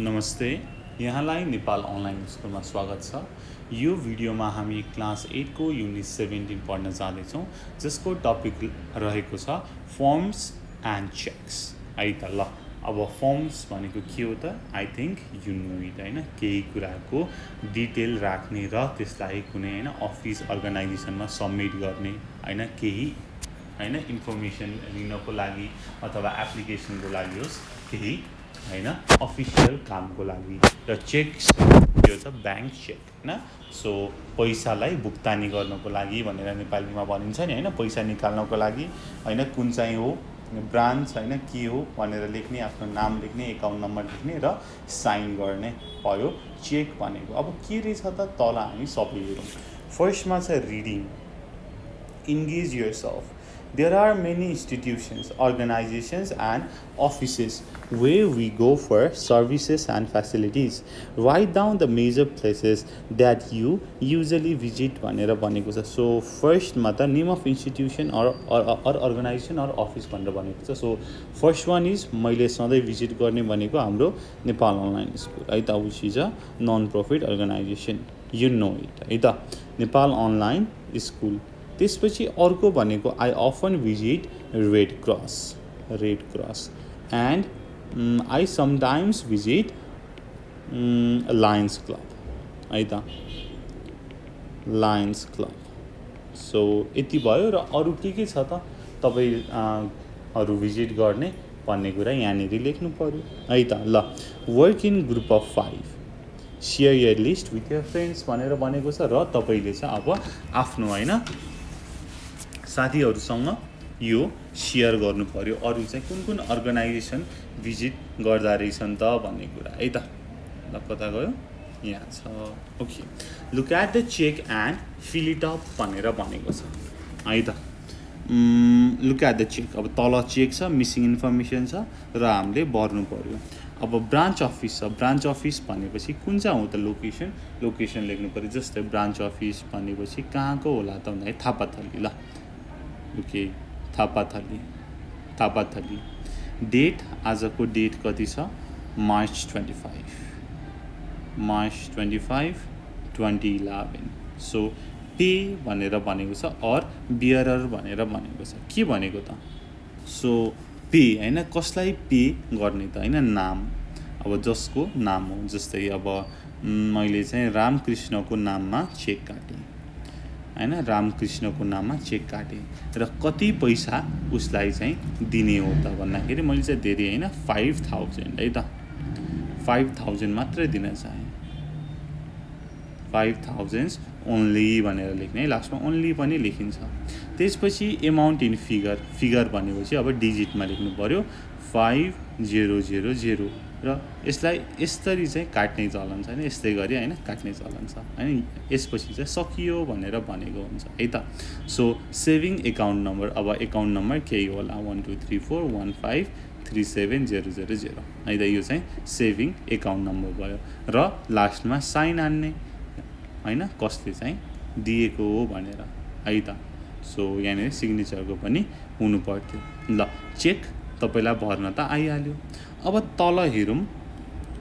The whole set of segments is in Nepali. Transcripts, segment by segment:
नमस्ते, यहाँलाई नेपाल अनलाइन स्कुलमा स्वागत छ। यो भिडियोमा हामी क्लास 8 को युनिट 17 पढ्न जाँदैछौँ, जसको टपिक रहेको छ फर्म्स एन्ड चेक्स। है त ल, अब फर्म्स भनेको के हो त? I think you know it होइन। केही कुराको डिटेल राख्ने र त्यसलाई कुनै होइन अफिस अर्गनाइजेसनमा सबमिट गर्ने होइन, केही होइन इन्फर्मेसन लिनको लागि अथवा एप्लिकेसनको लागि होस्, केही होइन अफिसियल कामको लागि। र चेक्स यो त ब्याङ्क चेक होइन। सो पैसालाई भुक्तानी गर्नको लागि भनेर नेपालीमा भनिन्छ नि होइन, पैसा निकाल्नको लागि होइन, कुन चाहिँ हो ब्रान्च होइन के हो भनेर लेख्ने, आफ्नो नाम लेख्ने, एकाउन्ट नम्बर लेख्ने र साइन गर्ने भयो चेक भनेको। अब के रहेछ त तल हामी सबै हेरौँ। फर्स्टमा छ reading, engage yourself. There are many institutions, organizations and offices where we go for services and facilities. Write down the major places that you usually visit भनेर भनेको छ। सो फर्स्टमा त name of institution or organisation or office भनेर भनेको छ। सो फर्स्ट वान इज मैले सधैँ भिजिट गर्ने भनेको हाम्रो नेपाल अनलाइन स्कुल है त, which is a non profit organisation. You know it है त, नेपाल अनलाइन स्कुल। त्यसपछि अर्को भनेको I often visit Red Cross and I sometimes visit Lions Club है त, लायन्स क्लब। सो यति भयो। र अरू के छ त तपाईँ अरू भिजिट गर्ने भन्ने कुरा यहाँनिर लेख्नु पऱ्यो है त। ल, work in group of 5, share your list with your friends भनेर भनेको छ। र तपाईँले चाहिँ अब आफ्नो होइन साथीहरूसँग यो सेयर गर्नु पऱ्यो, अरू चाहिँ कुन कुन अर्गनाइजेसन भिजिट गर्दा रहेछन् त भन्ने कुरा है त। ल, कता गयो? यहाँ छ। Okay, look at the cheque and fill it up भनेर भनेको छ है त। लुक एट द चेक, अब तल चेक छ, मिसिङ इन्फर्मेसन छ र हामीले भर्नु पऱ्यो। अब ब्रान्च अफिस छ, ब्रान्च अफिस भनेपछि कुन चाहिँ हो त? लोकेसन लेख्नु पऱ्यो। जस्तै ब्रान्च अफिस भनेपछि कहाँको होला त भन्दाखेरि थापाथली। ल, ओके, थापाथली। डेट, आजको डेट कति छ? मार्च 25, 2011। सो पे भनेर भनेको छ और बियरर भनेर भनेको छ। के भनेको त? सो पे होइन, कसलाई पे गर्ने त होइन, नाम। अब जसको नाम हो, जस्तै अब मैले चाहिँ रामकृष्णको नाममा चेक काटेँ होइन, रामकृष्णको नाममा चेक काटेँ र कति पैसा उसलाई चाहिँ दिने हो त भन्दाखेरि मैले चाहिँ धेरै होइन 5000 है त, 5000 मात्रै दिन चाहेँ। 5000 ओन्ली भनेर लेख्ने है, लास्टमा ओन्ली पनि लेखिन्छ। त्यसपछि एमाउन्ट इन फिगर भनेपछि अब डिजिटमा लेख्नु पऱ्यो 5000 र यसलाई यसरी चाहिँ काट्ने चलन छ होइन, यस्तै गरी होइन काट्ने चलन छ होइन। यसपछि चाहिँ सकियो भनेर भनेको हुन्छ है त। सो सेभिङ एकाउन्ट नम्बर, अब एकाउन्ट नम्बर केही होला 1234153700 है त, यो चाहिँ सेभिङ एकाउन्ट नम्बर भयो। र लास्टमा साइन हान्ने होइन, कसले चाहिँ दिएको हो भनेर है त। सो यहाँनिर सिग्नेचरको पनि हुनु पर्थ्यो। ल, चेक तपाईँलाई भर्न त आइहाल्यो। अब तल हेरौँ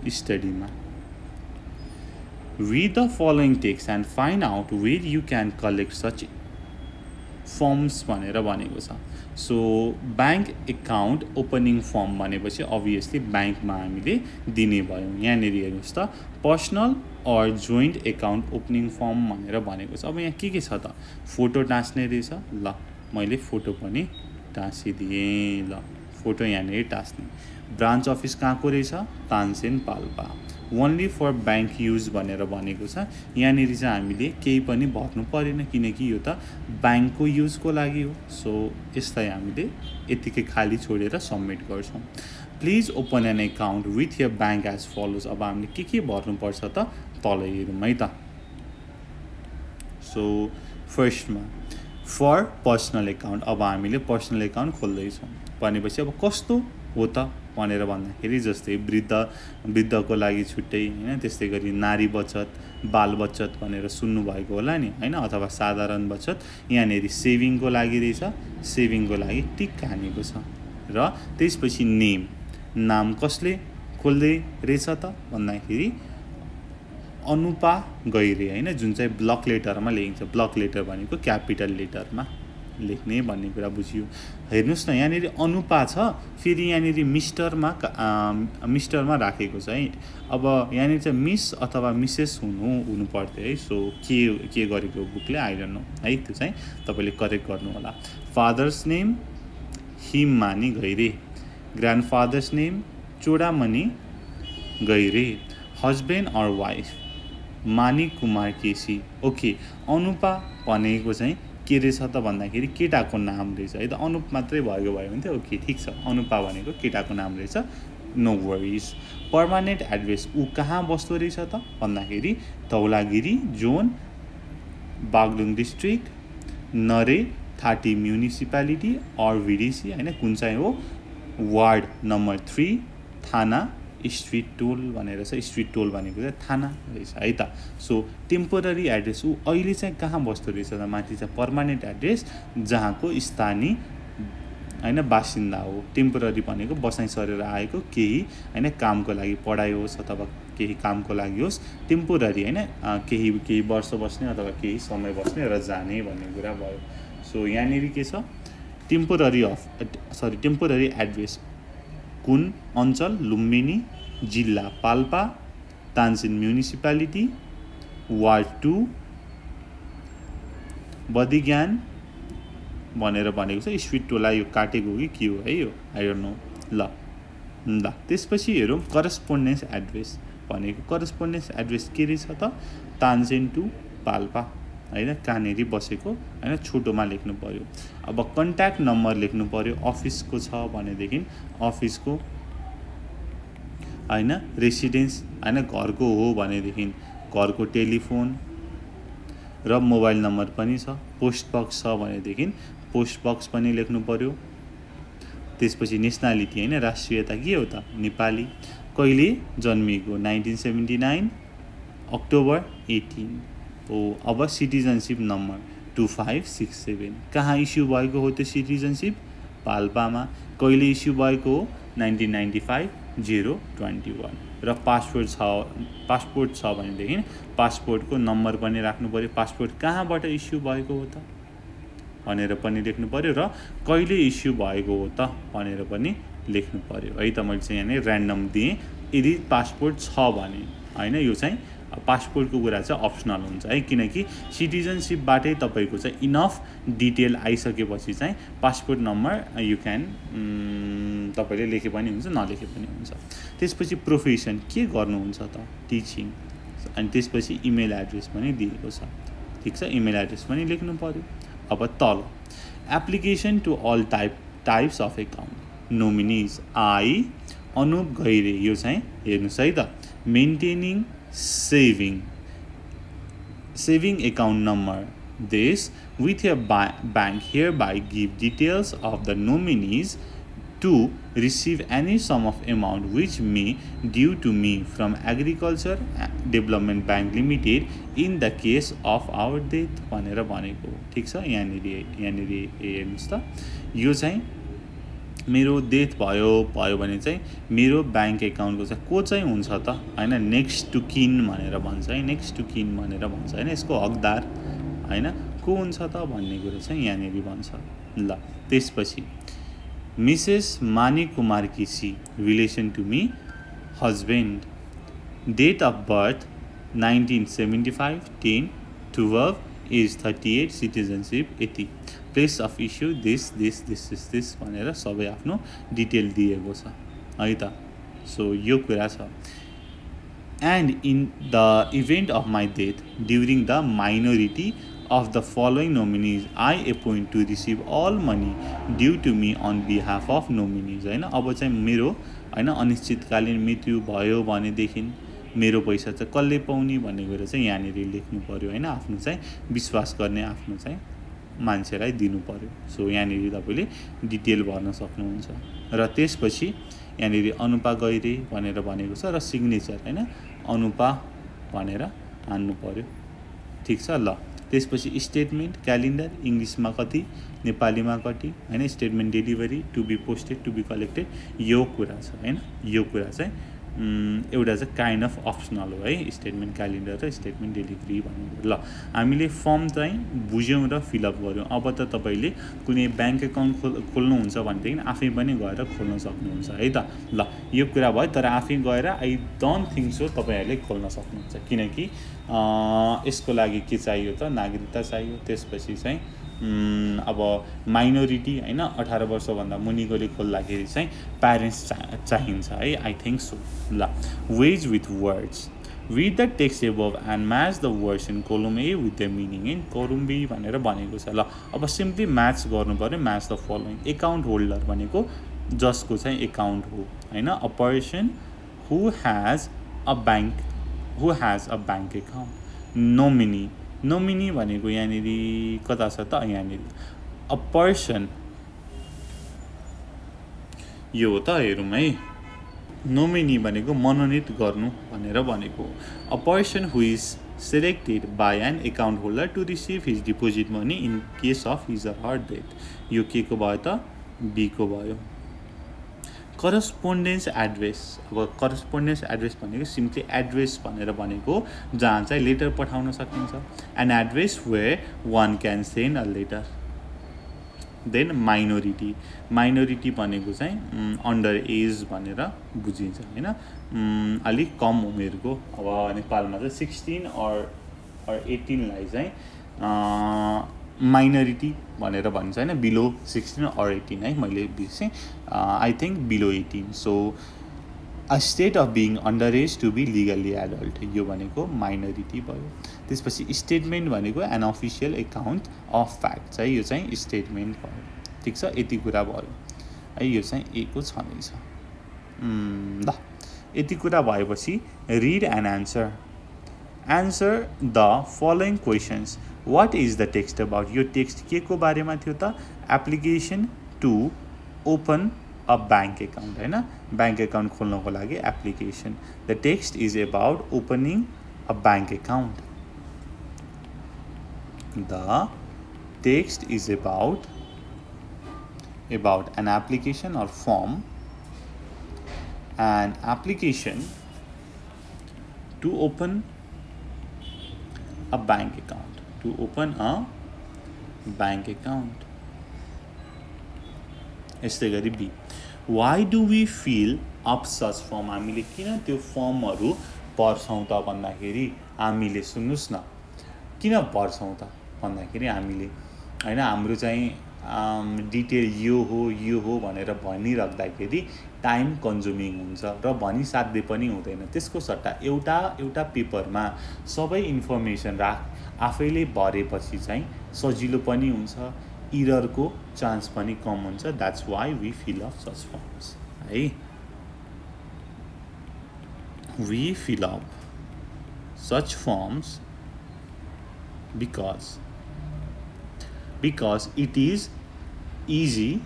स्टडीमा। Read the following text and find out where you can collect such forms भनेर भनेको छ। So bank account opening form भनेपछि अभियसली ब्याङ्कमा हामीले दिने भयौँ। यहाँनिर हेर्नुहोस् त, पर्सनल और जोइन्ट एकाउन्ट ओपनिङ फर्म भनेर भनेको छ। अब यहाँ के छ त? फोटो टाँच्ने रहेछ। ल, मैले फोटो पनि टाँसिदिएँ। ल, फोटो यहाँनिर टाँच्ने। ब्रान्च अफिस कहाँको रहेछ? Tansen Palpa. Only for bank use भनेर भनेको छ। यहाँनिर चाहिँ हामीले केही पनि भर्नु परेन, किनकि यो त ब्याङ्कको युजको लागि हो। सो यसलाई हामीले यतिकै खाली छोडेर सबमिट गर्छौँ। Please open an account with your bank as follows. अब हामीले के भर्नुपर्छ त? तल हेरौँ है त। सो फर्स्टमा फर पर्सनल एकाउन्ट, अब हामीले पर्सनल एकाउन्ट खोल्दैछौँ भनेपछि अब कस्तो हो त भनेर भन्दाखेरि जस्तै वृद्धको लागि छुट्टै होइन, त्यस्तै गरी नारी बचत, बाल बचत भनेर सुन्नुभएको होला नि होइन, अथवा साधारण बचत। यहाँनिर सेभिङको लागि रहेछ, सेभिङको लागि टिक हानेको छ। र त्यसपछि नाम कसले खोल्दै रहेछ त भन्दाखेरि अनुपा गैरे हैन, जुन चाहिँ ब्लक लेटरमा लेखिन्छ। ब्लक लेटर भनेको क्यापिटल लेटरमा लेख्ने भन्ने कुरा बुझियो। हेर्नुहोस् न, यहाँनिर अनुपा छ, फेरि यहाँनिर मिस्टरमा राखेको छ है। अब यहाँनिर चाहिँ मिस अथवा मिसेस हुनु पर्थ्यो है। सो के गरेको बुकले आई डोन्ट नो है, त्यो चाहिँ तपाईँले करेक्ट गर्नु होला। Father's name Himmani Gaire, grandfather's name Chodamani Gaire, husband or wife Manik Kumar KC. Okay, Anupa भनेको चाहिँ के रहेछ त भन्दाखेरि केटाको नाम रहेछ है त। अनुप मात्रै भएको भए हुन्थ्यो। ओके, ठिक छ, अनुपा भनेको केटाको नाम रहेछ, नो वरिज। पर्मानेन्ट एड्रेस ऊ कहाँ बस्दो रहेछ त भन्दाखेरि धौलागिरी जोन, बागलुङ डिस्ट्रिक्ट, नरे 30 म्युनिसिपालिटी और भिडिसी हैन, कुन चाहिँ हो वार्ड नम्बर 3, थाना स्ट्रिट टोल भनेर छ। स्ट्रिट टोल भनेको चाहिँ थाना रहेछ है त। सो टेम्पोररी एड्रेस ऊ अहिले चाहिँ कहाँ बस्दो रहेछ त, माथि चाहिँ पर्मानेन्ट एड्रेस जहाँको स्थानीय हैन बासिन्दा हो। टेम्पोररी भनेको बसाइ सरेर आएको, केही हैन कामको लागि, पढाइ होस् अथवा केही कामको लागि होस्। टेम्पोररी हैन, केही वर्ष बस्ने अथवा केही समय बस्ने र जाने भन्ने कुरा भयो। सो यहाँनिर के छ, टेम्पोररी एड्रेस कुन अञ्चल, लुम्बिनी, जिल्ला पाल्पा, तानसेन म्युनिसिपालिटी, वार्ड 2, बदिज्ञान भनेर भनेको छ। स्ट्रिट टोला यो काटेको कि के हो है, यो आई डोन्ट नो। ल त्यसपछि हेरौँ करस्पोन्डेन्स एड्रेस भनेको। करस्पोन्डेन्स एड्रेस के रहेछ त, तानसेन टु पाल्पा हैन, कहाँनेरि बसेको हैन, छोटोमा लेख्नु पर्यो। अब कन्ट्याक्ट नम्बर लेख्नु पर्यो। अफिसको छ भनेदेखि अफिसको हैन, रेसिडेन्स हैन घरको हो भनेदेखि घरको टेलिफोन र मोबाइल नम्बर पनि छ। पोस्ट बक्स छ भनेदेखि पोस्ट बक्स पनि लेख्नु पर्यो। त्यसपछि नेसनालिटी हैन, राष्ट्रियता के हो त, नेपाली। कहिले जन्मिएको, 1979 अक्टोबर 18 हो। अब सिटिजनसिप नम्बर 2567, कहाँ इस्यु भएको हो त्यो सिटिजनसिप, पाल्पामा। कहिले इस्यु भएको हो, 1995-021। र पासपोर्ट छ भनेदेखि पासपोर्टको नम्बर पनि राख्नु पर्यो। पासपोर्ट कहाँबाट इस्यु भएको हो त भनेर पनि लेख्नु पर्यो, र कहिले इस्यु भएको हो त भनेर पनि लेख्नु पर्यो है त। मैले चाहिँ यहाँनिर ऱ्यान्डम दिएँ। यदि पासपोर्ट छ भने हैन, यो चाहिँ पासपोर्टको कुरा चाहिँ अप्सनल हुन्छ है, किनकि सिटिजनसिपबाटै तपाईँको चाहिँ इनफ डिटेल आइसकेपछि चाहिँ पासपोर्ट नम्बर यु क्यान तपाईँले लेखे पनि हुन्छ, नलेखे पनि हुन्छ। त्यसपछि प्रोफेसन के गर्नुहुन्छ त, टिचिङ। अनि त्यसपछि इमेल एड्रेस पनि दिएको छ, ठिक छ, इमेल एड्रेस पनि लेख्नु पर्यो। अब तल application to all types of account, nominees I Anup Gaire, यो चाहिँ हेर्नुहोस् है त। Maintaining saving account number this with your bank hereby give details of the nominees to receive any sum of amount which may due to me from Agriculture Development Bank Limited in the case of our death भनेर भनेको, ठिक छ। यहाँनिर हेर्नुहोस् त, यो चाहिँ मेरो डेथ भयो भने चाहिँ मेरो ब्याङ्क एकाउन्टको चाहिँ को चाहिँ हुन्छ त हैन, नेक्स्ट टु किन भनेर भन्छ है, नेक्स्ट टु किन भनेर भन्छ हैन, यसको हकदार हैन को हुन्छ त भन्ने कुरा चाहिँ यहाँनिर भन्छ। ल त्यसपछि Mrs Manik Kumar KC, relation to me, husband, date of birth 1975 10/12, age 38, citizenship यति, प्लेस अफ इस्यु दिस भनेर सबै आफ्नो डिटेल दिएको छ है त। सो यो कुरा छ। And in the event of my death during the minority of the following nominees I appoint to receive all money due to me on behalf of nominees हैन। अब चाहिँ मेरो हैन अनिश्चितकालीन मृत्यु भयो भनेदेखि मेरो पैसा चाहिँ कसले पाउने भन्ने कुरा चाहिँ यहाँनिर लेख्नु पर्यो हैन, आफ्नो चाहिँ विश्वास गर्ने आफ्नो चाहिँ मान्छेलाई दिनु पर्यो। सो यहाँनिर तपाईँले डिटेल भर्न सक्नुहुन्छ। र त्यसपछि यहाँनिर अनुपा गैरे भनेर भनेको छ र सिग्नेचर हैन अनुपा भनेर हान्नु पर्यो, ठिक छ। ल त्यसपछि स्टेटमेन्ट क्यालेन्डर, इङ्ग्लिसमा कति, नेपालीमा कति हैन, statement delivery, to be posted, to be collected, यो कुरा छ हैन। यो कुरा चाहिँ एउटा चाहिँ काइन्ड अफ अप्सनल हो है स्टेटमेन्ट क्यालेन्डर र स्टेटमेन्ट डेलिभरी भनेको। ल हामीले फर्म चाहिँ बुझ्यौँ र फिलअप गऱ्यौँ। अब त तपाईँले कुनै ब्याङ्क एकाउन्ट खोल्नुहुन्छ भनेदेखि आफै पनि गएर खोल्न सक्नुहुन्छ है त। ल यो कुरा भयो, तर आफै गएर आई डोन्ट थिङ्क सो तपाईँहरूले खोल्न सक्नुहुन्छ, किनकि यसको लागि के चाहियो त नागरिकता चाहियो, त्यसपछि चाहिँ अब माइनोरिटी होइन 18 वर्षभन्दा मुनिकोले खोल्दाखेरि चाहिँ प्यारेन्ट्स चाहिन्छ है, आई थिङ्क सो। ल ways with words, read the text above and match the words in column A with their meaning in column B भनेर भनेको छ। ल अब सिम्पली म्याच गर्नु पऱ्यो, match the following. Account holder भनेको जसको चाहिँ एकाउन्ट हो होइन, a person who has a bank account. Nominee भनेको यहाँनिर कता छ त, यहाँनिर अ पर्सन, यो हो त हेरौँ है। नोमिनी भनेको मनोनित गर्नु भनेर भनेको। A person who is selected by an account holder to receive his deposit money in case of his or her death. यो के को भयो त, बी को भयो। करस्पोन्डेन्स एड्रेस, अब करस्पोन्डेन्स एड्रेस भनेको सिम्पली एड्रेस भनेर भनेको जहाँ चाहिँ लेटर पठाउन सकिन्छ। An address where one can send a letter. Then minority भनेको चाहिँ अन्डर एज भनेर बुझिन्छ होइन, अलिक कम उमेरको। अब नेपालमा चाहिँ 16 or 18लाई चाहिँ माइनोरिटी भनेर भन्छ होइन, बिलो 16 or 18 है, मैले बिर्सेँ, I think below 18। So a state of being under age to be legally adult, यो भनेको माइनोरिटी भयो। त्यसपछि स्टेटमेन्ट भनेको an official account of fact है, यो चाहिँ स्टेटमेन्ट भयो। ठिक छ, यति कुरा भयो है, यो चाहिँ ए को छँदैछ। ल यति कुरा भएपछि read and answer the following questions. What is the text about, यो टेक्स्ट के को बारेमा थियो त, application to open a bank account होइन, ब्याङ्क एकाउन्ट खोल्नको लागि application. The text is about opening a bank account. The text is about an application or form, an application to open a bank account, यस्तै गरी B, why do we fill up such form, हामीले किन त्यो फर्महरू पढ्छौँ त भन्दाखेरि हामीले सुन्नुहोस् न, किन पढ्छौँ त भन्दाखेरि हामीले होइन हाम्रो चाहिँ डिटेल यो हो भनेर भनिराख्दाखेरि टाइम कन्ज्युमिङ हुन्छ र भनिसाध्य पनि हुँदैन। त्यसको सट्टा एउटा पेपरमा सबै इन्फर्मेसन आफैले भरेपछि चाहिँ सजिलो पनि हुन्छ, इररको चान्स पनि कम हुन्छ। That's why we fill up such forms है, we fill up such forms because it is easy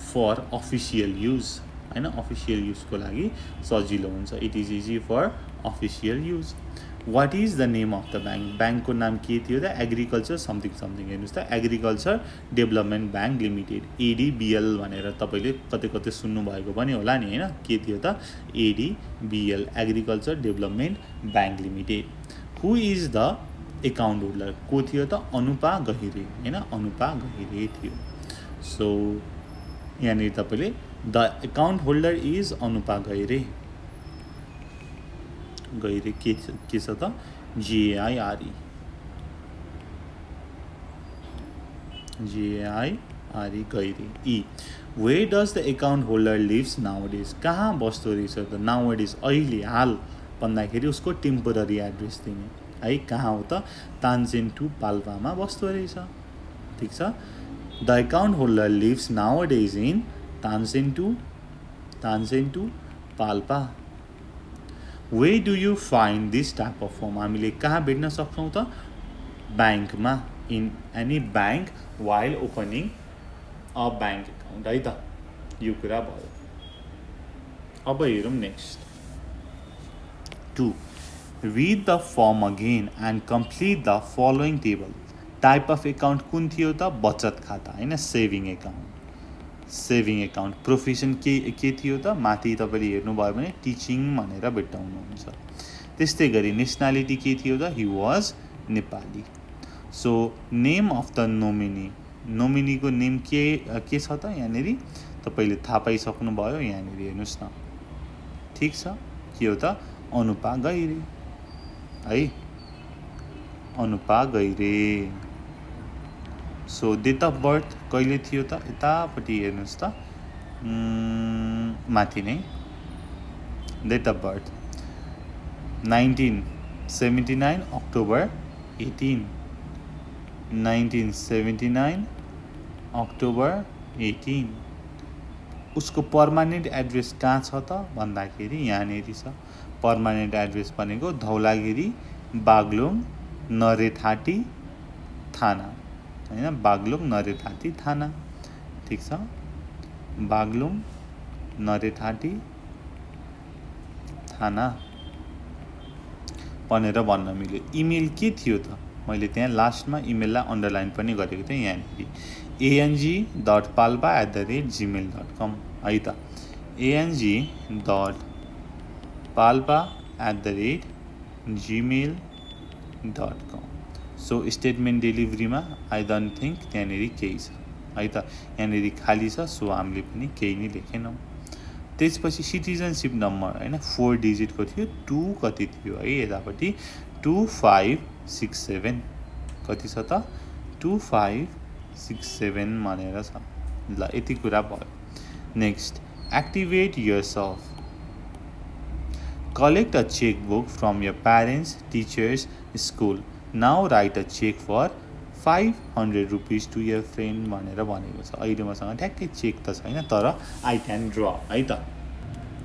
for official use हैन, अफिसियल युजको लागि सजिलो हुन्छ। It is easy for official use. What is the name of the bank, ब्याङ्कको नाम के थियो त, एग्रिकल्चर समथिङ हेर्नुहोस् त, agriculture development bank limited, ADBL भनेर तपाईँले कतै सुन्नुभएको पनि होला नि होइन, के थियो त ADBL, agriculture development bank limited. Who is the account holder, को थियो त, अनुपा गहिरे होइन, अनुपा गहिरे थियो। सो यहाँनिर तपाईँले the account holder is Anupa Gahire के छ त, जेआइआरई गहिरे। ई, where does the account holder lives nowadays, कहाँ बस्दो रहेछ त नाउडेज, अहिले हाल भन्दाखेरि उसको टेम्पोररी एड्रेस दिने है, कहाँ हो त, तानसेन टु पाल्पामा बस्दो रहेछ। ठिक छ, the account holder lives nowadays in Tansen to Palpa. Where do you find this type of form, हामीले कहाँ भेट्न सक्छौँ त, ब्याङ्कमा, in any bank while opening a bank account है त, यो कुरा भयो। अब हेरौँ next 2, read the form again and complete the following table। Type of account कुन थियो त, बचत खाता होइन, saving account. Saving account. Profession के थियो त माथि तपाईँले हेर्नुभयो भने टिचिङ भनेर भेट्टाउनुहुन्छ। त्यस्तै गरी नेसनालिटी के थियो त he was Nepali. So name of the nominee, नोमिनीको नेम के छ त यहाँनिर तपाईँले थाहा पाइसक्नुभयो। यहाँनिर हेर्नुहोस् न, ठिक छ, के हो त अनुपा गैरे है, Anupa Gaire. So date of birth कहिले थियो त यतापट्टि हेर्नुहोस् त माथि नै date of birth 1979 October 18, 1979 October 18। उसको पर्मानेन्ट एड्रेस कहाँ छ त भन्दाखेरि यहाँनिर छ। पर्मानेन्ट एड्रेस भनेको धौलागिरी बागलुङ नरेथाटी थाना हैन, बागलुङ नरेथाटी थाना, ठिक छ, बागलुङ नरेथाटी थाना भनेर भन्न मिल्यो। इमेल के थियो त मैले त्यहाँ लास्टमा इमेललाई अन्डरलाइन पनि गरेको थिएँ यहाँनिर ang.palpa@gmail.com है त, ang.palpa@gmail.com। सो स्टेटमेन्ट डेलिभरीमा आई डोन्ट थिङ्क त्यहाँनिर केही छ है त, यहाँनिर खाली छ। सो हामीले पनि केही नै लेखेनौँ। त्यसपछि सिटिजनसिप नम्बर हैन 4 डिजिटको थियो, 2 कति थियो है यतापट्टि 2567 कति छ त 2567 भनेर छ। ल यति कुरा भयो। Next activate yourself, collect a cheque book from your parents teachers school, now write a cheque for 500 rupees to your friend भनेर भनेको छ। अहिले मसँग ठ्याक्कै चेक त छैन तर आई क्यान ड्र है त।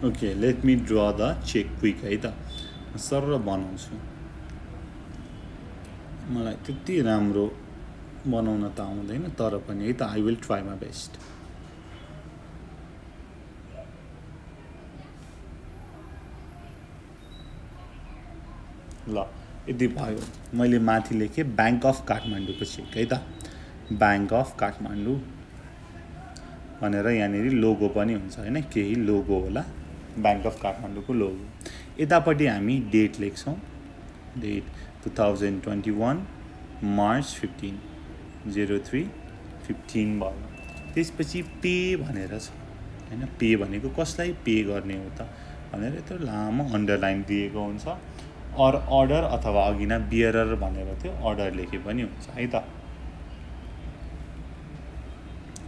Okay let me draw the cheque quick है त, सर बनाउँछु। मलाई त्यति राम्रो बनाउन त आउँदैन तर पनि है त I will try my best. ल यति भयो। मैले माथि लेखेँ ब्याङ्क अफ काठमाडौँको चेक है त, ब्याङ्क अफ काठमाडौँ भनेर यहाँनिर लोगो पनि हुन्छ हैन, केही लोगो होला ब्याङ्क अफ काठमाडौँको लोगो। यतापट्टि हामी डेट लेख्छौँ, डेट 2021 मार्च 15 03-15 भयो। त्यसपछि पे भनेर छ हैन, पे भनेको कसलाई पे गर्ने हो त भनेर यत्रो लामो अन्डरलाइन दिएको हुन्छ। और अर्डर अथवा अघि न बियरर भनेर थियो, अर्डर लेखे पनि हुन्छ है त।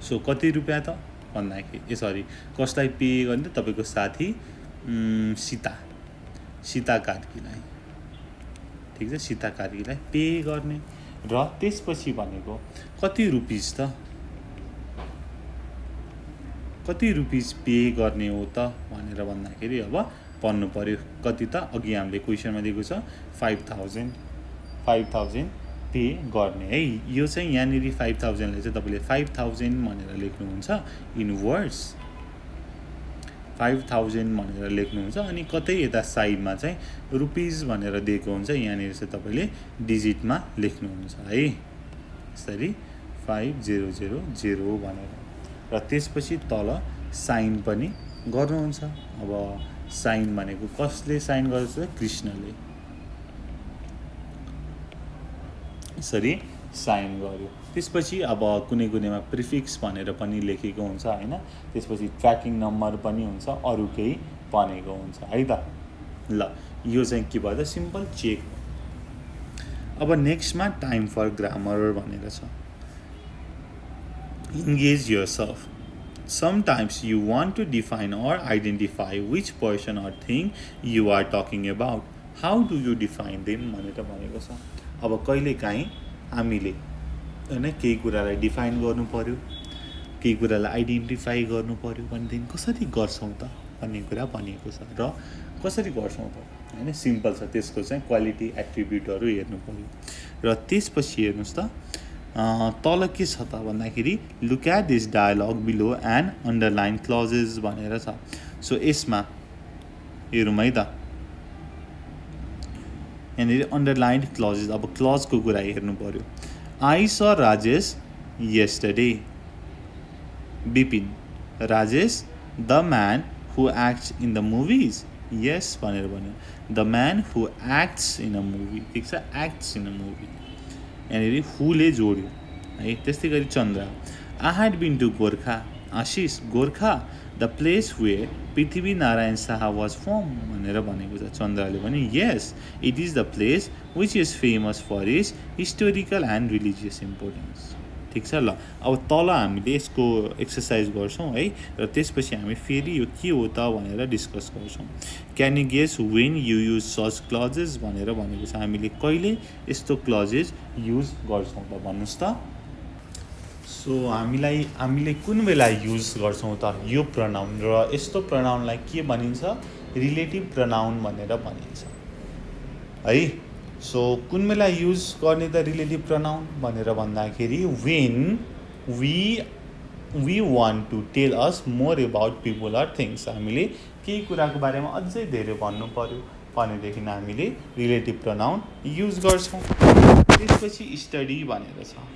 सो कति रुपियाँ त भन्दाखेरि सरी कसलाई पे गर्ने त तपाईँको साथी सीता कार्कीलाई, ठिक छ, सीता कार्कीलाई पे गर्ने। र त्यसपछि भनेको कति रुपिज त कति रुपिज पे गर्ने हो त भनेर भन्दाखेरि अब पढ्नु पर्यो कति त अघि हामीले क्वेसनमा दिएको छ 5000 पे गर्ने है। यो चाहिँ यहाँनिर 5000 लाई चाहिँ तपाईँले 5000 भनेर लेख्नुहुन्छ इन वर्ड्स, 5000 भनेर लेख्नुहुन्छ। अनि कतै यता साइडमा चाहिँ रुपिज भनेर दिएको हुन्छ, यहाँनिर चाहिँ तपाईँले डिजिटमा लेख्नुहुन्छ है यसरी 5000 भनेर। र त्यसपछि तल साइन पनि गर्नुहुन्छ। अब साइन भनेको कसले साइन गर्छ, कृष्णले यसरी साइन गर्यो। त्यसपछि अब कुनै कुनैमा प्रिफिक्स भनेर पनि लेखेको हुन्छ हैन, त्यसपछि ट्र्याकिङ नम्बर पनि हुन्छ, अरू केही भनेको हुन्छ है त। ल यो चाहिँ के भयो त सिम्पल चेक। अब नेक्स्टमा टाइम फर ग्रामर भनेर छ। Engage yourself. Sometimes you want to define or identify which person or thing you are talking about. How do you define them भनेर भनेको छ। अब कहिलेकाहीँ हामीले हैन केही कुरालाई डिफाइन गर्नु पर्यो, केही कुरालाई आइडेन्टिफाई गर्नु पर्यो भनेदेखि कसरी गर्छौँ त भन्ने कुरा भनिएको छ। र कसरी गर्छौँ त हैन सिम्पल छ, त्यसको चाहिँ क्वालिटी एट्रिब्युटहरू हेर्नु पर्यो। र त्यसपछि हेर्नुहोस् त तल के छ त भन्दाखेरि look at this dialogue below and underline clauses भनेर छ। सो यसमा हेरौँ है त, यहाँनिर अन्डरलाइन क्लजेस। अब क्लजको कुरा हेर्नु पर्यो। I saw Rajesh yesterday, Bipin Rajesh the man who acts in the movies yes भनेर भन्यो the man who acts in a movie ठिक छ एक्ट्स इन अ मुभी यहाँनिर हुले जोड्यो है त्यस्तै गरी Chandra I had been to Gorkha Ashish Gorkha the place where Prithvi Narayan Shah was from भनेर भनेको छ चन्द्रले भने yes it is the place which is famous for is historical and religious importance ठिक छ ल अब तल हामीले यसको एक्सर्साइज गर्छौँ है र त्यसपछि हामी फेरि यो के हो त भनेर डिस्कस गर्छौँ can you guess when you use such clauses भनेर भनेको छ हामीले कहिले यस्तो क्लजेस युज गर्छौँ त भन्नुहोस् त सो हामीले कुन बेला युज गर्छौँ त यो प्रनाउन र यस्तो प्रनाउनलाई के भनिन्छ रिलेटिभ प्रनाउन भनेर भनिन्छ है सो कुन बेला युज गर्ने त रिलेटिभ प्रनाउन भनेर भन्दाखेरि when we want to tell us more about people or things हामीले केही कुराको बारेमा अझै धेरै भन्नु पर्यो भनेदेखि हामीले रिलेटिभ प्रनाउन युज गर्छौँ त्यसपछि स्टडी भनेर छ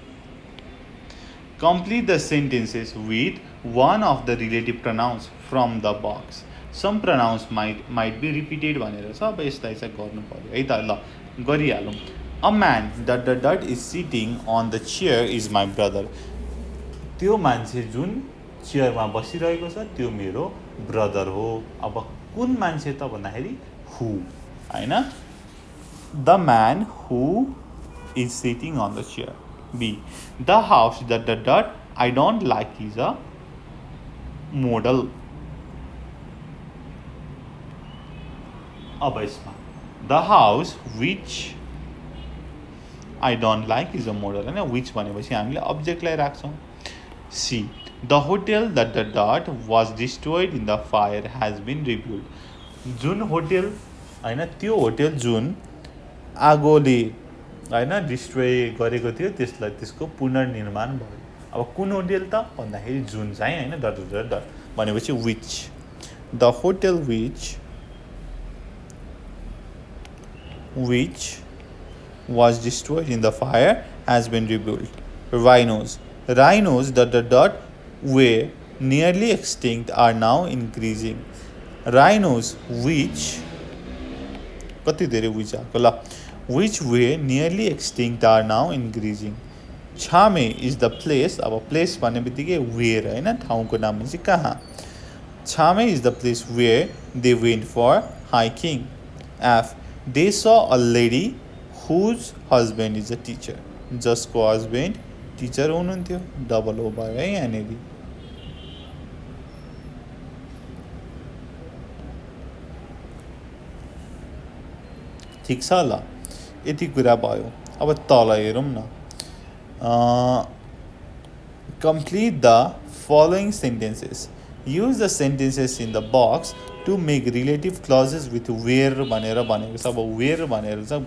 Complete the sentences with one of the relative pronouns from the box. Some pronouns might be repeated भनेर छ अब यसलाई चाहिँ गर्नु पर्यो है त ल गरिहालौँ A man ... is sitting on the chair is my brother. त्यो मान्छे जुन चेयरमा बसिरहेको छ त्यो मेरो ब्रदर हो अब कुन मान्छे त भन्दाखेरि हु हैन The man who is sitting on the chair B. The house ... I don't like is a model. अब यसमा The house which I don't like is a model हैन which भनेपछि हामीले अब्जेक्टलाई राख्छौँ C. The hotel ... was destroyed in the fire has been rebuilt. जुन होटल हैन त्यो होटल जुन आगोले हैन डिस्ट्रोय गरेको थियो त्यसलाई त्यसको पुनर्निर्माण भयो अब कुन होटल त भन्दाखेरि जुन चाहिँ हैन डट भनेपछि which the hotel which was destroyed in the fire has been rebuilt. Rhinos were nearly extinct are now increasing. Rhinos which कति धेरै विच आएको ल which were nearly extinct are now increasing. Chame is the place अब place भन्ने बित्तिकै where हैन ठाउँको नाम चाहिँ कहाँ Chame is the place where they went for hiking. F. They saw a lady whose husband is a teacher. जसको husband teacher हुनुहुन्थ्यो डबल हो भयो है यहाँनिर ठिक छ ल यति कुरा भयो अब तल हेरौँ न complete the following sentences. Use the sentences in the box to make relative clauses with where भनेर भनेको छ अब where भनेर चाहिँ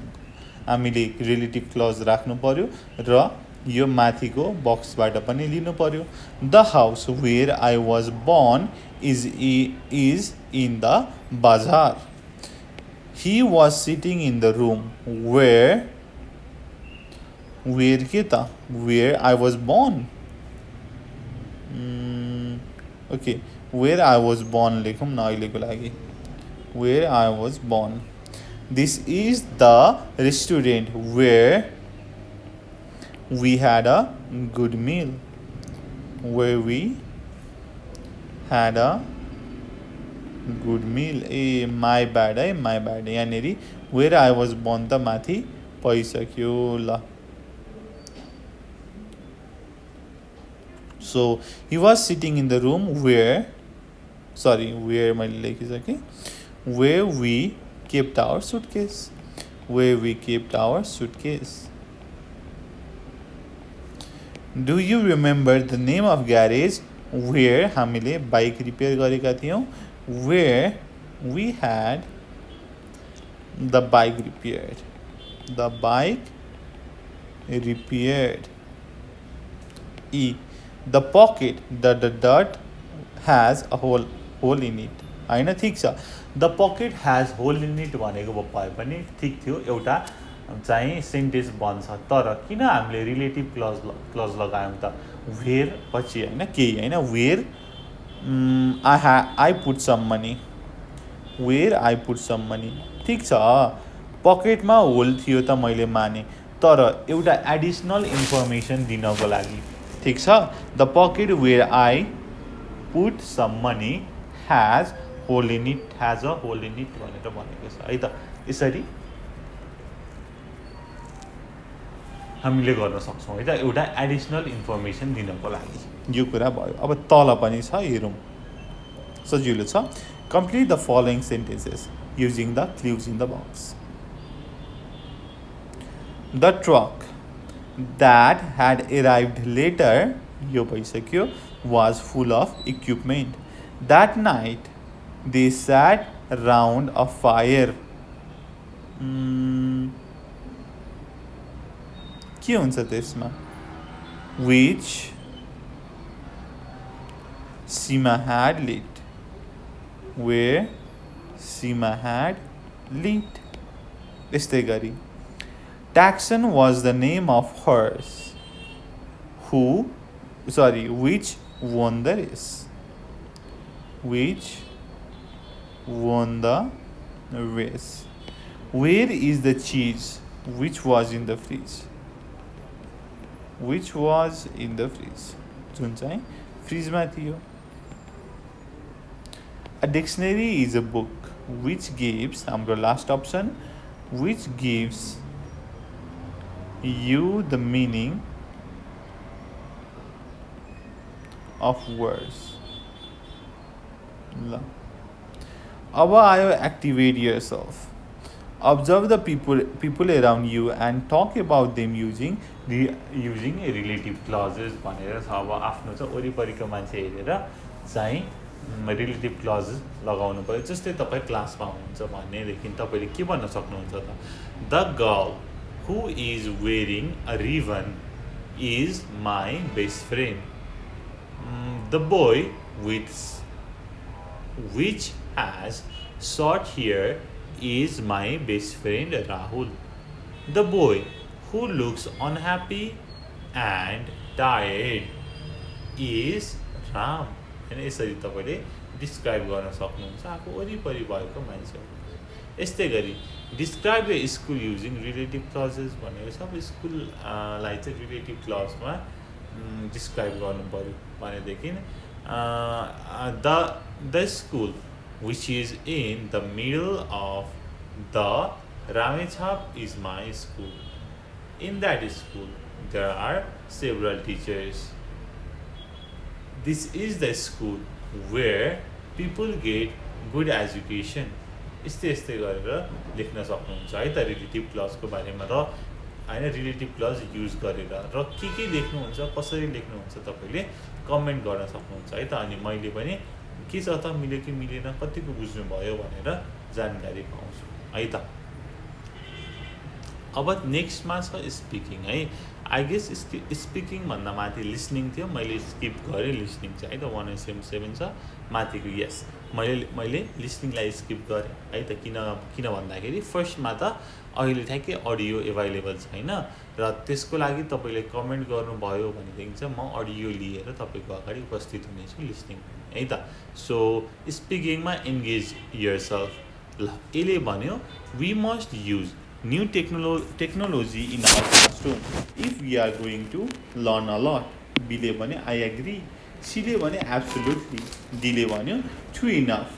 हामीले relative clause राख्नु पर्यो र यो माथिको बक्सबाट पनि लिनु पर्यो The house where I was born is in the bazaar. He was sitting in the room where के त where I was born. Okay, where I was born लेखौँ न अहिलेको लागि where I was born. This is the restaurant where we had a good meal. Where we had a good meal. My bad यहाँनिर where I was born त माथि भइसक्यो ल So he was sitting in the room where मैले लेखिसकेँ where we kept our suitcase. Where we kept our suitcase. Do you remember the name of garage where हामीले बाइक रिपेयर गरेका थियौँ where we had the bike repaired. The bike repaired. E. The pocket has a hole in it. हैन ठिक छ the pocket has hole in it भनेको भए पनि ठिक थियो एउटा चाहिँ सेन्टेन्स बन्छ तर किन हामीले रिलेटिभ क्लज लगायौँ त वेयर पछि हैन केही हैन where I put some money. Where I put some money. ठिक छ, पकेटमा होल थियो त मैले माने, तर एउटा एडिसनल इन्फर्मेसन दिनको लागि. ठिक छ, the pocket where I put some money has a hole in it भनेर भनेको छ है त. यसरी हामीले गर्न सक्छौँ है त, एउटा एडिसनल इन्फर्मेसन दिनको लागि. यो कुरा भयो. अब तल पनि छ, हेरौँ. सजिलो छ. Complete the following sentences using the clues in the box. The truck that had arrived later, यो भइसक्यो, was full of equipment. That night they sat round a fire. के हुन्छ त्यसमा? Which Sima had lit. Where Sima had lit. यस्तै गरी Taxon was the name of horse which won the race. Which won the race. Where is the cheese which was in the fridge? Which was in the fridge. जुन चाहिँ फ्रिजमा थियो. A dictionary is a book which gives, हाम्रो last option, which gives you the meaning of words. ल, अब आयो activate yourself. Observe the people around you and talk about them using relative clauses भनेर छ. अब आफ्नो चाहिँ वरिपरिको मान्छे हेरेर चाहिँ रिलेटिभ क्लजेस लगाउनु पऱ्यो. जस्तै तपाईँ क्लासमा हुनुहुन्छ भनेदेखि तपाईँले के भन्न सक्नुहुन्छ त? The girl who is wearing a ribbon is my best friend. The boy which has short hair is my best friend Rahul. The boy who looks unhappy and tired is Ram. होइन, यसरी तपाईँले डिस्क्राइब गर्न सक्नुहुन्छ आफू वरिपरि भएको मान्छेहरू. यस्तै गरी describe the school using relative clauses भनेको छ. अब स्कुललाई चाहिँ रिलेटिभ क्लजमा डिस्क्राइब गर्नु पऱ्यो भनेदेखि the school which is in the middle of the Ramechhap is my school. In that school there are several teachers. This is the school where people get good education. यस्तै गरेर लेख्न सक्नुहुन्छ है त रिलेटिभ क्लजको बारेमा. र होइन, रिलेटिभ क्लज युज गरेर र के लेख्नुहुन्छ, कसरी लेख्नुहुन्छ तपाईँले कमेन्ट गर्न सक्नुहुन्छ है त. अनि मैले पनि के छ त, मिल्यो कि मिलेन, कतिको बुझ्नुभयो भनेर जानकारी पाउँछु है त. अब नेक्स्टमा छ स्पिकिङ है. आई गेस स्पिकिङ भन्दा माथि लिसनिङ थियो, मैले स्किप गरेँ लिसनिङ चाहिँ है त. 177 छ माथिको. यस, मैले लिसनिङलाई स्किप गरेँ है त. किन भन्दाखेरि फर्स्टमा त अहिले ठ्याक्कै अडियो एभाइलेबल छैन र त्यसको लागि तपाईँले कमेन्ट गर्नुभयो भनेदेखि चाहिँ म अडियो लिएर तपाईँको अगाडि उपस्थित हुनेछु लिसनिङ है त. सो स्पिकिङमा एन्गेज योरसेल्फ. ल, यसले भन्यो we must use new technology in our classroom if we are going to learn a lot. बीले भने आई एग्री. सीले भने एब्सोल्युटली. डीले भन्यो true enough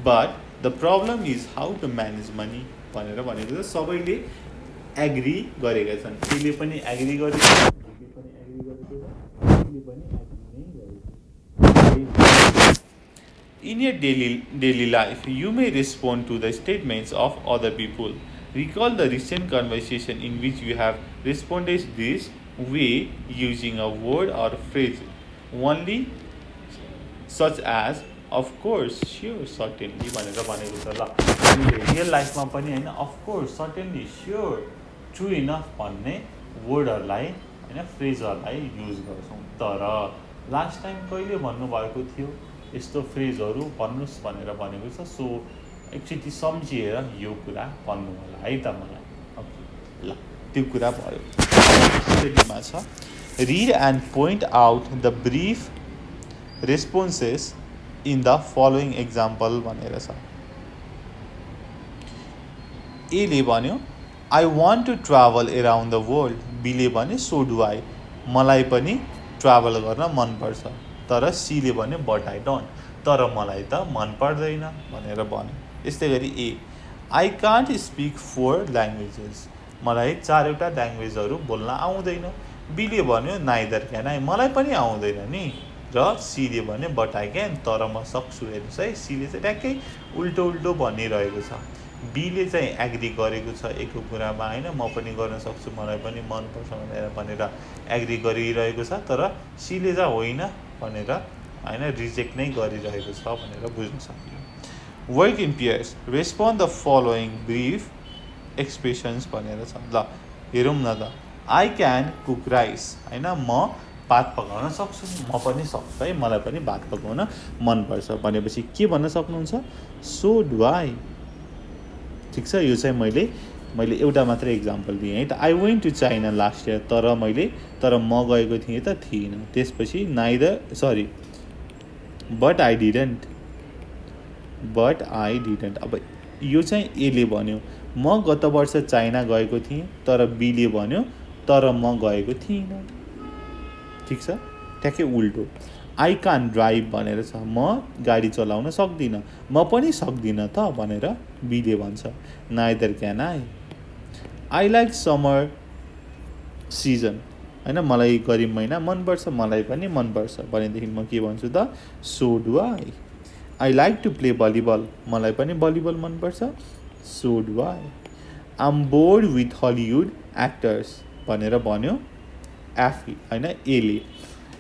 but the problem is how to manage money भनेर भनेको छ. सबैले एग्री गरेका छन्. सीले पनि एग्री गरेको छ, डीले पनि एग्री गरेको छ, सीले पनि एग्री नै गरेको छ. In your daily life, you may respond to the statements of other people. Recall the recent conversation in which you have responded this way using a word or phrase only, such as of course, sure, certainly भनेर भनेको छ. ल, हामीले रियल लाइफमा पनि होइन of course, certainly, sure, true enough भन्ने वर्डहरूलाई होइन फ्रेजहरूलाई युज गर्छौँ. तर लास्ट टाइम कहिले भन्नुभएको थियो यस्तो फ्रेजहरू भन्नुहोस् भनेर भनेको छ. सो एकचोटि सम्झिएर यो कुरा भन्नु होला है त मलाई. ओके, ल, त्यो कुरा भयो. स्टडीमा छ read and point out the brief responses in the following example भनेर छ। एले भन्यो I want to travel around the world. बीले भन्यो सो डु आई, मलाई पनि ट्राभल गर्न मनपर्छ। तर सीले भन्यो बट आई डोन्ट, तर मलाई त मन पर्दैन भनेर भन्यो। यस्तै गरी ए आई कान्ट स्पिक 4 ल्याङ्ग्वेजेस, मलाई 4वटा ल्याङ्ग्वेजहरू बोल्न आउँदैन। बीले भन्यो नाइदर क्यान आई, मलाई पनि आउँदैन नि। र सीले भन्यो बट आई क्यान, तर म सक्छु। हेर्नुहोस् है, सीले चाहिँ ट्याक्कै उल्टो उल्टो भनिरहेको छ। बीले चाहिँ एग्री गरेको छ एकको कुरामा होइन, म पनि गर्न सक्छु, मलाई पनि मनपर्छ भनेर एग्री गरिरहेको छ। तर सीले चाहिँ होइन भनेर होइन रिजेक्ट नै गरिरहेको छ भनेर बुझ्न सकियो। Work in pairs, respond the following brief expressions भनेर छ। ल हेरौँ न त। आई क्यान कुक राइस, होइन म भात पकाउन सक्छु, म पनि सक्छु है, मलाई पनि भात पकाउन मनपर्छ भनेपछि के भन्न सक्नुहुन्छ? So do I. ठिक छ, यो चाहिँ मैले एउटा मात्रै इक्जाम्पल दिएँ है त। I went to China last year, तर म गएको थिएँ त थिइनँ। त्यसपछि बट आई डिडन्ट, अब यो चाहिँ एले भन्यो म गत वर्ष चाइना गएको थिएँ, तर बीले भन्यो तर म गएको थिइनँ। ठिक छ, ट्याक्कै उल्टो। आई कान ड्राइभ भनेर छ, म गाडी चलाउन सक्दिनँ, म पनि सक्दिनँ त भनेर बीले भन्छ। Neither can I. I like summer season, होइन मलाई गरिब महिना मनपर्छ, मलाई पनि मनपर्छ भनेदेखि म के भन्छु त? So do I. I like to play volleyball, मलाई पनि भलिबल मनपर्छ, so do I. I'm bored with Hollywood actors भनेर भन्यो एफ, होइन एले।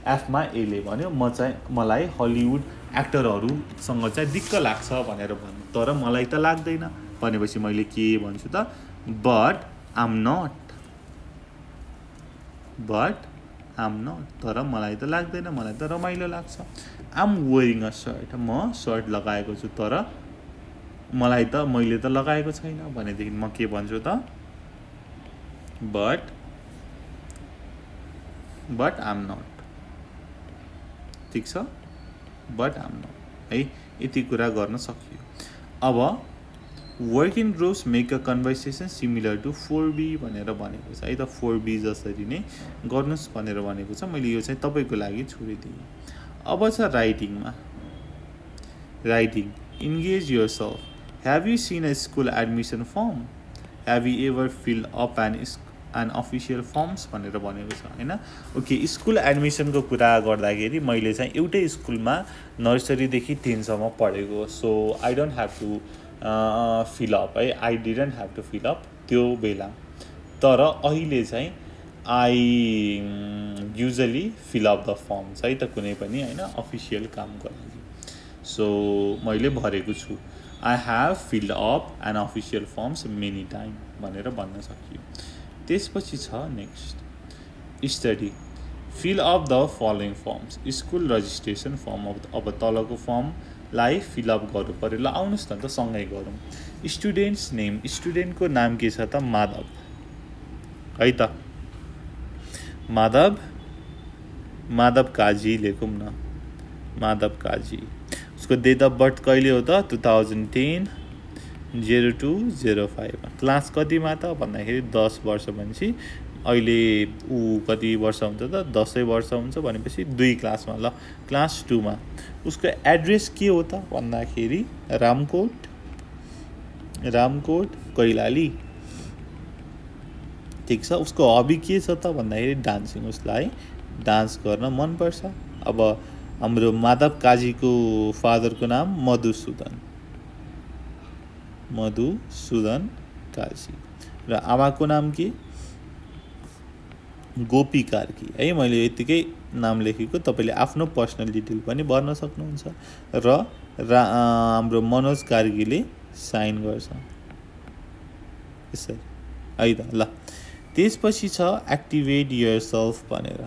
एफमा एले भन्यो मलाई हलिउड एक्टरहरूसँग चाहिँ दिक्क लाग्छ भनेर भन्यो, तर मलाई त लाग्दैन भनेपछि मैले के भन्छु त? बट आम नट, तर मलाई त लाग्दैन, मलाई त रमाइलो लाग्छ। आम वेयरिङ अ सर्ट, म सर्ट लगाएको छु, तर मैले त लगाएको छैन भनेदेखि म के भन्छु त? But I'm not. ठिक छ, बट आम नट है, यति कुरा गर्न सकियो। अब work in groups make a conversation similar to 4B भनेर भनेको छ है त। 4B जसरी नै गर्नुहोस् भनेर भनेको छ। मैले यो चाहिँ तपाईँको लागि छोडिदिएँ। अब छ राइटिङमा। Writing, engage yourself. Have you seen a school admission form? Have you ever fill up an official forms भनेर भनेको छ होइन। ओके, स्कुल एडमिसनको कुरा गर्दाखेरि मैले चाहिँ एउटै स्कुलमा नर्सरीदेखि 10सम्म पढेको, so I don't have to fill up है, I didn't have to fill up त्यो बेला। तर अहिले चाहिँ I usually fill up the forms है त, कुनै पनि होइन अफिसियल कामको लागि। सो मैले भरेको छु, I have filled up an official forms many time भनेर भन्न सकियो। त्यसपछि छ next study, fill up the following forms. School registration form, अब तलको फर्मलाई फिलअप गर्नु पऱ्यो। ल आउनुहोस् न त सँगै गरौँ। स्टुडेन्ट्स नेम, स्टुडेन्टको नाम के छ त? माधव है त, माधव काजी लेखौँ न, माधव काजी। उसको डेट अफ बर्थ कहिले हो त? 2010 02/05। क्लास कतिमा त भन्दाखेरि 10 वर्ष भनेपछि अहिले ऊ कति वर्ष हुन्छ त? 10 वर्ष हुन्छ भनेपछि 2 क्लासमा। ल क्लास 2मा। उसको एड्रेस के हो त भन्दाखेरि रामकोट कैलाली। ठिक छ, उसको हबी के छ त भन्दाखेरि डान्सिङ, उसलाई डान्स गर्न मनपर्छ। अब हाम्रो माधव काजीको फादरको नाम मधुसूदन काजी र आमाको नाम के? गोपी कार्की है। मैले यतिकै नाम लेखेको, तपाईँले आफ्नो पर्सनल डिटेल पनि भर्न सक्नुहुन्छ। र हाम्रो मनोज कार्कीले साइन गर्छ यसरी है त। ल त्यसपछि छ एक्टिभेट यर सेल्फ भनेर।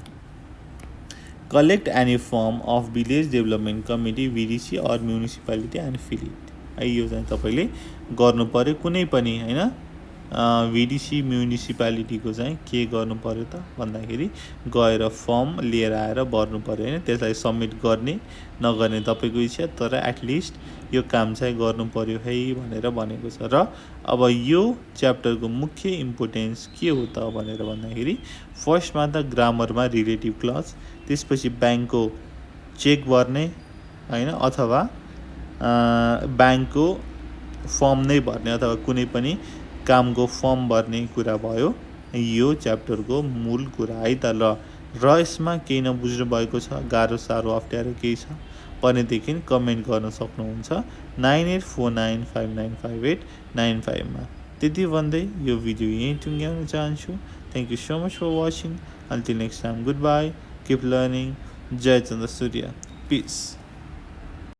Collect any form of village development committee, VDC or municipality and fill it है। यो चाहिँ तपाईँले गर्नु पऱ्यो कुनै पनि होइन भिडिसी म्युनिसिपालिटीको चाहिँ के गर्नु पर्यो त भन्दाखेरि गएर फर्म लिएर आएर भर्नु पर्यो होइन। त्यसलाई सबमिट गर्ने नगर्ने तपाईँको इच्छा, तर एटलिस्ट यो काम चाहिँ गर्नु पर्यो है भनेर भनेको छ। र अब यो च्याप्टरको मुख्य इम्पोर्टेन्स के हो त भनेर भन्दाखेरि फर्स्टमा त ग्रामरमा रिलेटिभ क्लज, त्यसपछि ब्याङ्कको चेक भर्ने होइन, अथवा ब्याङ्कको फर्म नै भर्ने अथवा कुनै पनि कामको फर्म भर्ने कुरा भयो। यो च्याप्टरको मूल कुरा है त। र यसमा केही नबुझ्नु भएको छ, गाह्रो साह्रो अप्ठ्यारो केही छ भनेदेखि कमेन्ट गर्न सक्नुहुन्छ 9849595895 मा। त्यति भन्दै यो भिडियो यहीँ टुङ्ग्याउन चाहन्छु। Thank you so much for watching. Until next time, goodbye, keep learning. जय चन्द्र सूर्य, पिस।